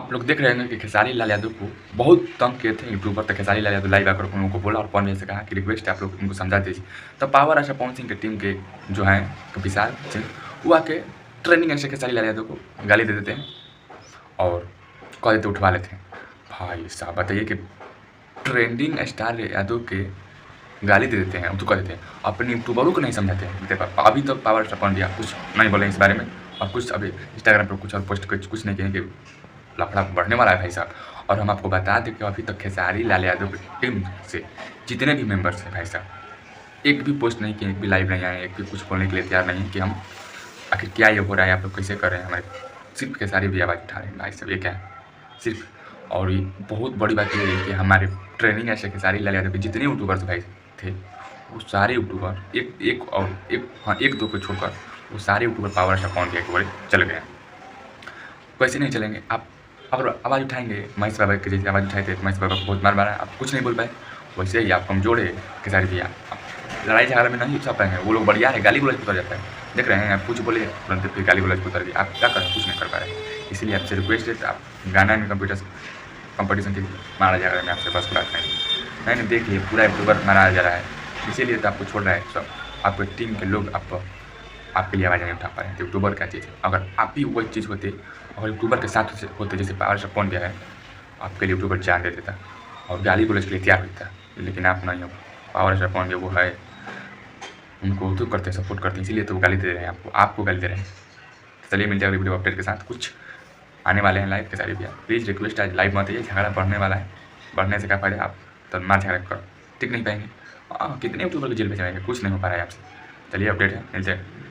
आप लोग देख रहे होंगे कि खेसारी लाल यादव को बहुत तंग किए थे यूट्यूबर, तो खेसारी लाल यादव लाइव आकर उन लोगों को बोला और पवन से कहा कि रिक्वेस्ट है आप लोग उनको समझा दीजिए। तो पावर आशा पवन सिंह की टीम के जो हैं विशाल सिंह, वो आके ट्रेनिंग ऐसे खेसारी लाल यादव को गाली दे देते हैं और कह देते उठवा लेते हैं। भाई साहब बताइए कि ट्रेंडिंग स्टार यादव के गाली दे देते हैं, तो कह देते हैं अपने यूट्यूबरों को नहीं समझाते हैं। अभी तो पावर आशा पवन भैया कुछ नहीं बोले इस बारे में, और कुछ अभी इंस्टाग्राम पर कुछ और पोस्ट कुछ नहीं किए कि लफड़ा बढ़ने वाला है भाई साहब। और हम आपको बता दें कि अभी तक खेसारी लाल यादव की टीम से जितने भी मेंबर्स हैं भाई साहब, एक भी पोस्ट नहीं किए, एक भी लाइव नहीं आए, एक भी कुछ बोलने के लिए तैयार नहीं है कि हम आखिर क्या ये हो रहा है, आप लोग कैसे कर रहे हैं। हमारे सिर्फ खेसारी भी आवाज़ उठा रहे हैं भाई साहब, ये क्या है सिर्फ। और ये बहुत बड़ी बात ये है कि हमारे ट्रेनिंग ऐसे खेसारी लाल यादव के जितने यूट्यूबर्स भाई थे, वो सारे यूट्यूबर एक दो को छोड़कर वो सारे यूट्यूबर पावर आशा पवन भैया के बड़े चल गए हैं। वैसे नहीं चलेंगे। आप अगर आवाज़ उठाएंगे महेश बाबा के जैसे आवाज़ उठाए थे, महेश बाबा को बहुत मार मारा, आप कुछ नहीं बोल पाए। वैसे ही आप कमजोर है खेसारी भैया, आप लड़ाई झगड़ा में नहीं उतर पाएंगे। वो लोग बढ़िया है, गाली गलौज उतर जाता है, देख रहे हैं आप कुछ बोले तुरंत फिर गाली गलौज उतर गई। आप क्या करें, कुछ नहीं कर पा रहे। इसलिए आपसे रिक्वेस्ट है, आप गाना में कंपटीशन के मारा जा रहा है, मैं आपसे बस बात नहीं देखिए पूरा यूट्यूबर मारा जा रहा है, इसीलिए तो आपको छोड़ रहा है सब। आपको टीम के लोग आपके लिए आवाज़ नहीं उठा पा रहे हैं। तो यूट्यूबर क्या चीज़ है, अगर आप भी वही चीज़ होते और यूट्यूबर के साथ होते जैसे पावर आशा पवन भैया है, आपके लिए यूट्यूबर जान दे देता और गाली गलौज के लिए तैयार होता। लेकिन आप नहीं हो। पावर आशा पवन भैया वो है, उनको तो करते हैं, सपोर्ट करते हैं, इसीलिए तो गाली दे रहे हैं आपको गाली दे रहे हैं। चलिए मिलते हैं अगली वीडियो अपडेट के साथ। कुछ आने वाले हैं लाइव खेसारी भैया, प्लीज़ रिक्वेस्ट आज लाइव मत आइए, झगड़ा बढ़ने वाला है। बढ़ने से क्या फायदा, आप तो मार झगड़ा कर टिक नहीं पाएंगे। कितने यूट्यूबर को जेल भेजाएंगे, कुछ नहीं हो पा रहा है आपसे। चलिए अपडेट है, मिलते हैं।